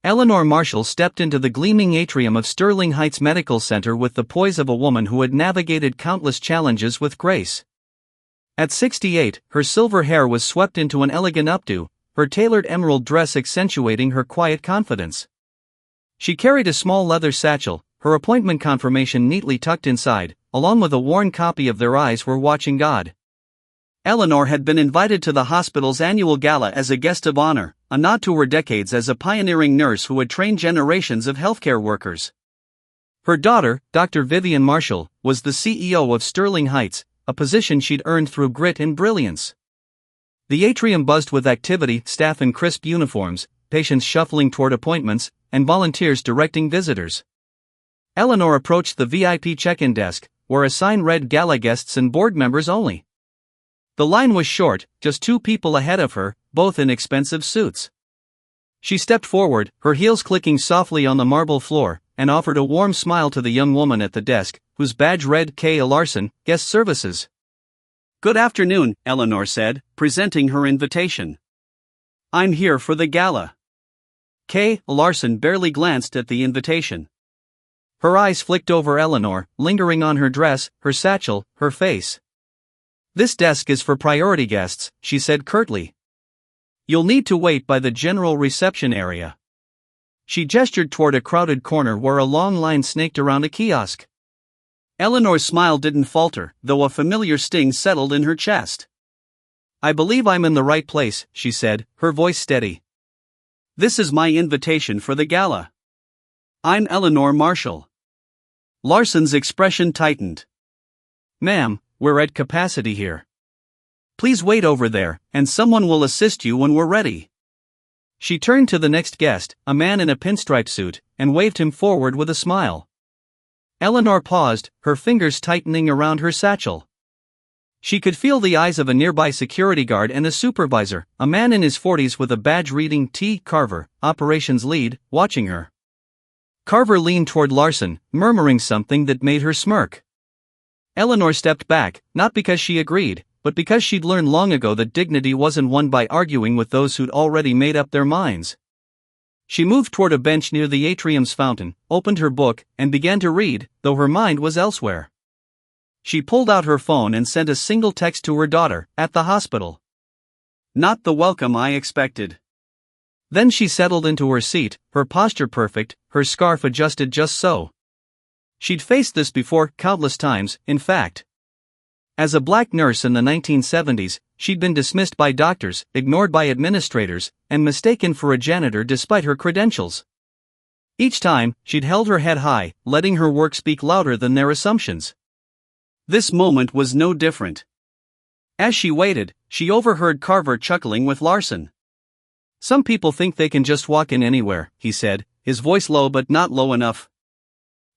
Eleanor Marshall stepped into the gleaming atrium of Sterling Heights Medical Center with the poise of a woman who had navigated countless challenges with grace. At 68, her silver hair was swept into an elegant updo, her tailored emerald dress accentuating her quiet confidence. She carried a small leather satchel, her appointment confirmation neatly tucked inside, along with a worn copy of Their Eyes Were Watching God. Eleanor had been invited to the hospital's annual gala as a guest of honor, a nod to her decades as a pioneering nurse who had trained generations of healthcare workers. Her daughter, Dr. Vivian Marshall, was the CEO of Sterling Heights, a position she'd earned through grit and brilliance. The atrium buzzed with activity, staff in crisp uniforms, patients shuffling toward appointments, and volunteers directing visitors. Eleanor approached the VIP check-in desk, where a sign read "Gala guests and board members only." The line was short, just 2 people ahead of her, both in expensive suits. She stepped forward, her heels clicking softly on the marble floor, and offered a warm smile to the young woman at the desk, whose badge read K. Larson, Guest Services. "Good afternoon," Eleanor said, presenting her invitation. "I'm here for the gala." K. Larson barely glanced at the invitation. Her eyes flicked over Eleanor, lingering on her dress, her satchel, her face. "This desk is for priority guests," she said curtly. "You'll need to wait by the general reception area." She gestured toward a crowded corner where a long line snaked around a kiosk. Eleanor's smile didn't falter, though a familiar sting settled in her chest. "I believe I'm in the right place," she said, her voice steady. "This is my invitation for the gala. I'm Eleanor Marshall." Larson's expression tightened. "Ma'am, we're at capacity here. Please wait over there, and someone will assist you when we're ready." She turned to the next guest, a man in a pinstripe suit, and waved him forward with a smile. Eleanor paused, her fingers tightening around her satchel. She could feel the eyes of a nearby security guard and a supervisor, a man in his 40s with a badge reading T. Carver, operations lead, watching her. Carver leaned toward Larson, murmuring something that made her smirk. Eleanor stepped back, not because she agreed, but because she'd learned long ago that dignity wasn't won by arguing with those who'd already made up their minds. She moved toward a bench near the atrium's fountain, opened her book, and began to read, though her mind was elsewhere. She pulled out her phone and sent a single text to her daughter, at the hospital. "Not the welcome I expected." Then she settled into her seat, her posture perfect, her scarf adjusted just so. She'd faced this before, countless times, in fact. As a black nurse in the 1970s, she'd been dismissed by doctors, ignored by administrators, and mistaken for a janitor despite her credentials. Each time, she'd held her head high, letting her work speak louder than their assumptions. This moment was no different. As she waited, she overheard Carver chuckling with Larson. "Some people think they can just walk in anywhere," he said, his voice low but not low enough.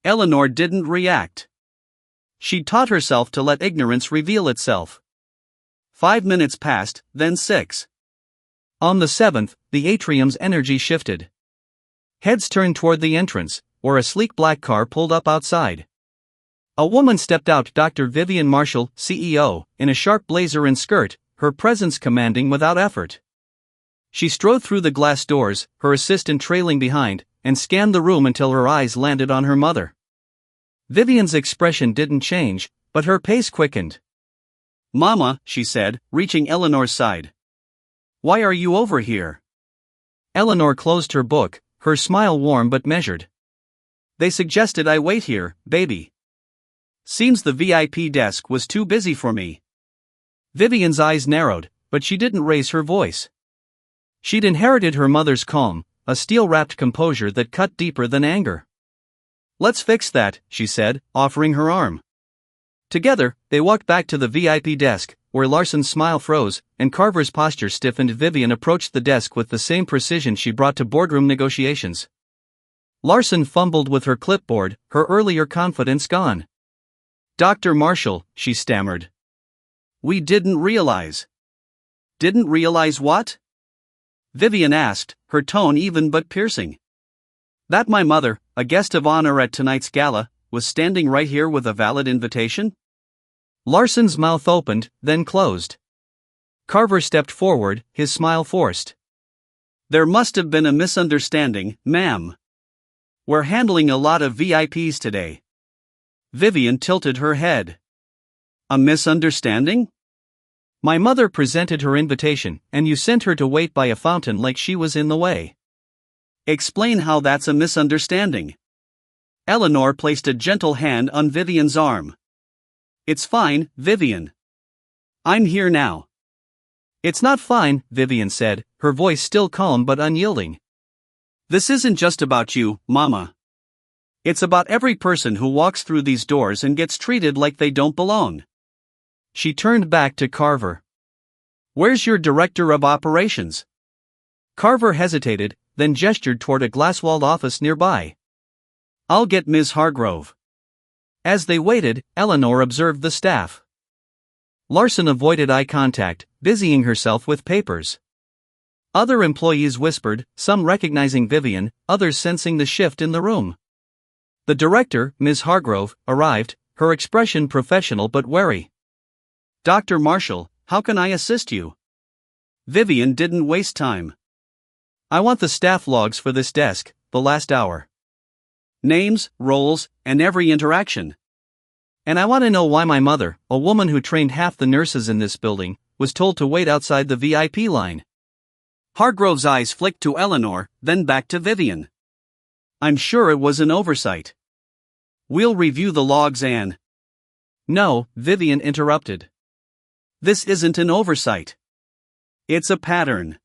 Eleanor didn't react. She'd taught herself to let ignorance reveal itself. 5 minutes passed, then 6. On the 7th, the atrium's energy shifted. Heads turned toward the entrance, where a sleek black car pulled up outside. A woman stepped out, Dr. Vivian Marshall, CEO, in a sharp blazer and skirt, her presence commanding without effort. She strode through the glass doors, her assistant trailing behind, and scanned the room until her eyes landed on her mother. Vivian's expression didn't change, but her pace quickened. "Mama," she said, reaching Eleanor's side. "Why are you over here?" Eleanor closed her book, her smile warm but measured. "They suggested I wait here, baby. Seems the VIP desk was too busy for me." Vivian's eyes narrowed, but she didn't raise her voice. She'd inherited her mother's calm, a steel-wrapped composure that cut deeper than anger. "Let's fix that," she said, offering her arm. Together, they walked back to the VIP desk, where Larson's smile froze, and Carver's posture stiffened. Vivian approached the desk with the same precision she brought to boardroom negotiations. Larson fumbled with her clipboard, her earlier confidence gone. "Dr. Marshall," she stammered. "We didn't realize." "Didn't realize what?" Vivian asked, her tone even but piercing. "That my mother, a guest of honor at tonight's gala, was standing right here with a valid invitation?" Larson's mouth opened, then closed. Carver stepped forward, his smile forced. There must have been a misunderstanding, ma'am. We're handling a lot of VIPs today. Vivian tilted her head. A misunderstanding? My mother presented her invitation, and you sent her to wait by a fountain like she was in the way. Explain how that's a misunderstanding. Eleanor placed a gentle hand on Vivian's arm. It's fine, Vivian. I'm here now. It's not fine, Vivian said, her voice still calm but unyielding. This isn't just about you, Mama. It's about every person who walks through these doors and gets treated like they don't belong. She turned back to Carver. Where's your director of operations? Carver hesitated, then gestured toward a glass-walled office nearby. I'll get Ms. Hargrove. As they waited, Eleanor observed the staff. Larson avoided eye contact, busying herself with papers. Other employees whispered, some recognizing Vivian, others sensing the shift in the room. The director, Ms. Hargrove, arrived, her expression professional but wary. Dr. Marshall, how can I assist you? Vivian didn't waste time. I want the staff logs for this desk, the last hour. Names, roles, and every interaction. And I want to know why my mother, a woman who trained half the nurses in this building, was told to wait outside the VIP line. Hargrove's eyes flicked to Eleanor, then back to Vivian. I'm sure it was an oversight. We'll review the logs and... No, Vivian interrupted. This isn't an oversight. It's a pattern.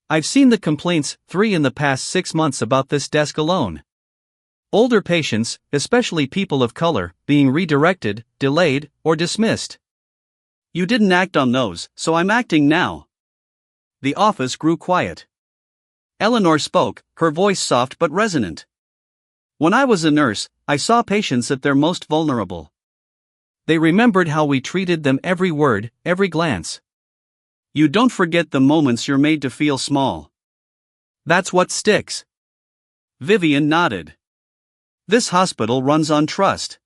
I've seen the complaints, 3 in the past 6 months about this desk alone. Older patients, especially people of color, being redirected, delayed, or dismissed. You didn't act on those, so I'm acting now. The office grew quiet. Eleanor spoke, her voice soft but resonant. When I was a nurse, I saw patients at their most vulnerable. They remembered how we treated them, every word, every glance. You don't forget the moments you're made to feel small. That's what sticks. Vivian nodded. This hospital runs on trust.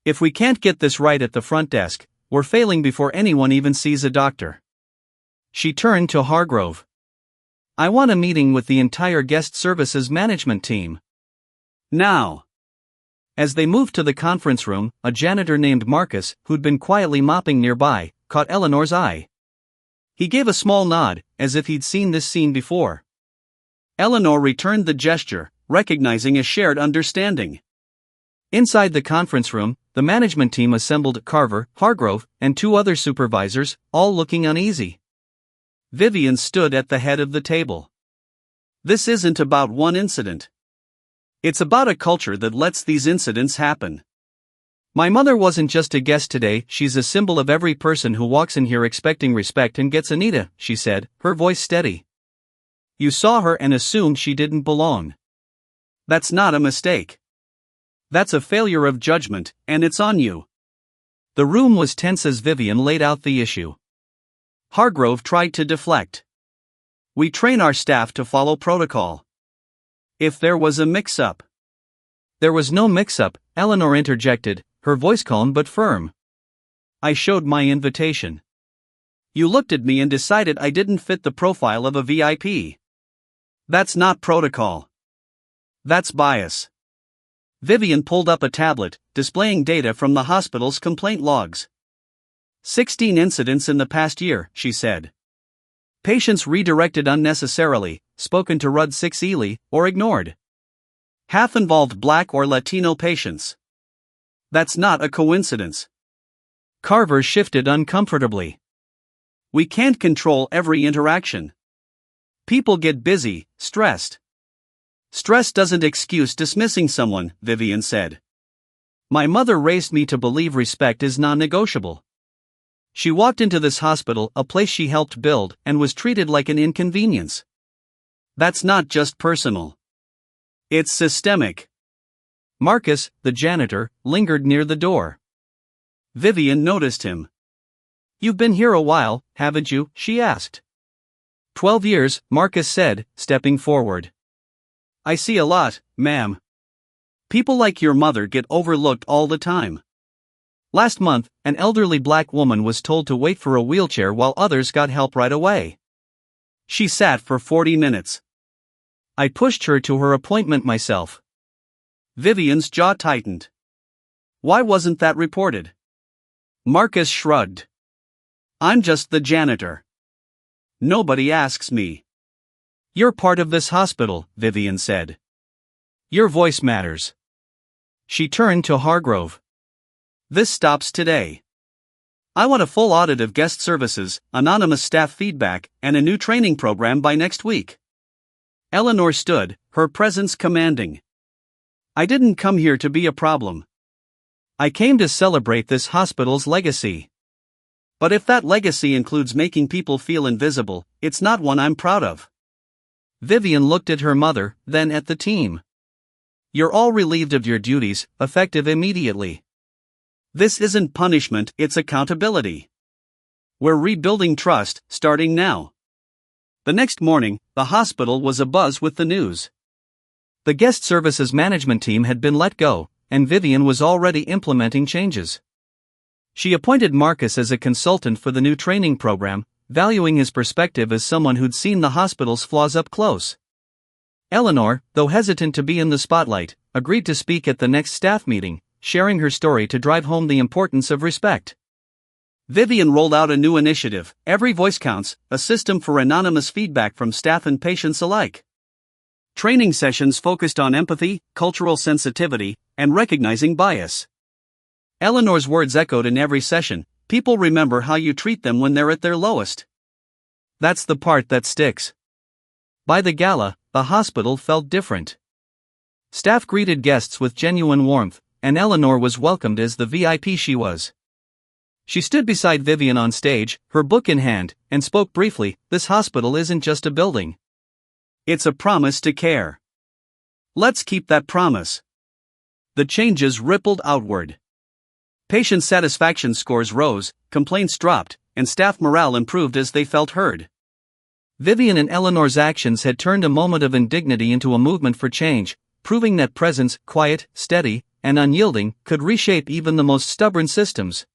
If we can't get this right at the front desk, we're failing before anyone even sees a doctor. She turned to Hargrove. I want a meeting with the entire guest services management team. Now. As they moved to the conference room, a janitor named Marcus, who'd been quietly mopping nearby, caught Eleanor's eye. He gave a small nod, as if he'd seen this scene before. Eleanor returned the gesture, recognizing a shared understanding. Inside the conference room, the management team assembled: Carver, Hargrove, and 2 other supervisors, all looking uneasy. Vivian stood at the head of the table. This isn't about one incident. It's about a culture that lets these incidents happen. My mother wasn't just a guest today, she's a symbol of every person who walks in here expecting respect and gets Anita, she said, her voice steady. You saw her and assumed she didn't belong. That's not a mistake. That's a failure of judgment, and it's on you. The room was tense as Vivian laid out the issue. Hargrove tried to deflect. We train our staff to follow protocol. If there was a mix-up. There was no mix-up, Eleanor interjected, her voice calm but firm. I showed my invitation. You looked at me and decided I didn't fit the profile of a VIP. That's not protocol. That's bias. Vivian pulled up a tablet, displaying data from the hospital's complaint logs. 16 incidents in the past year, she said. Patients redirected unnecessarily, spoken to RUD 6 Ely, or ignored. Half involved Black or Latino patients. That's not a coincidence. Carver shifted uncomfortably. We can't control every interaction. People get busy, stressed. Stress doesn't excuse dismissing someone, Vivian said. My mother raised me to believe respect is non-negotiable. She walked into this hospital, a place she helped build, and was treated like an inconvenience. That's not just personal. It's systemic. Marcus, the janitor, lingered near the door. Vivian noticed him. You've been here a while, haven't you? She asked. 12 years, Marcus said, stepping forward. I see a lot, ma'am. People like your mother get overlooked all the time. Last month, an elderly Black woman was told to wait for a wheelchair while others got help right away. She sat for 40 minutes. I pushed her to her appointment myself. Vivian's jaw tightened. Why wasn't that reported? Marcus shrugged. I'm just the janitor. Nobody asks me. You're part of this hospital, Vivian said. Your voice matters. She turned to Hargrove. This stops today. I want a full audit of guest services, anonymous staff feedback, and a new training program by next week. Eleanor stood, her presence commanding. I didn't come here to be a problem. I came to celebrate this hospital's legacy. But if that legacy includes making people feel invisible, it's not one I'm proud of. Vivian looked at her mother, then at the team. You're all relieved of your duties, effective immediately. This isn't punishment, it's accountability. We're rebuilding trust, starting now. The next morning, the hospital was abuzz with the news. The guest services management team had been let go, and Vivian was already implementing changes. She appointed Marcus as a consultant for the new training program, valuing his perspective as someone who'd seen the hospital's flaws up close. Eleanor, though hesitant to be in the spotlight, agreed to speak at the next staff meeting, sharing her story to drive home the importance of respect. Vivian rolled out a new initiative, Every Voice Counts, a system for anonymous feedback from staff and patients alike. Training sessions focused on empathy, cultural sensitivity, and recognizing bias. Eleanor's words echoed in every session, people remember how you treat them when they're at their lowest. That's the part that sticks. By the gala, the hospital felt different. Staff greeted guests with genuine warmth, and Eleanor was welcomed as the VIP she was. She stood beside Vivian on stage, her book in hand, and spoke briefly. This hospital isn't just a building. It's a promise to care. Let's keep that promise. The changes rippled outward. Patient satisfaction scores rose, complaints dropped, and staff morale improved as they felt heard. Vivian and Eleanor's actions had turned a moment of indignity into a movement for change, proving that presence, quiet, steady, and unyielding, could reshape even the most stubborn systems.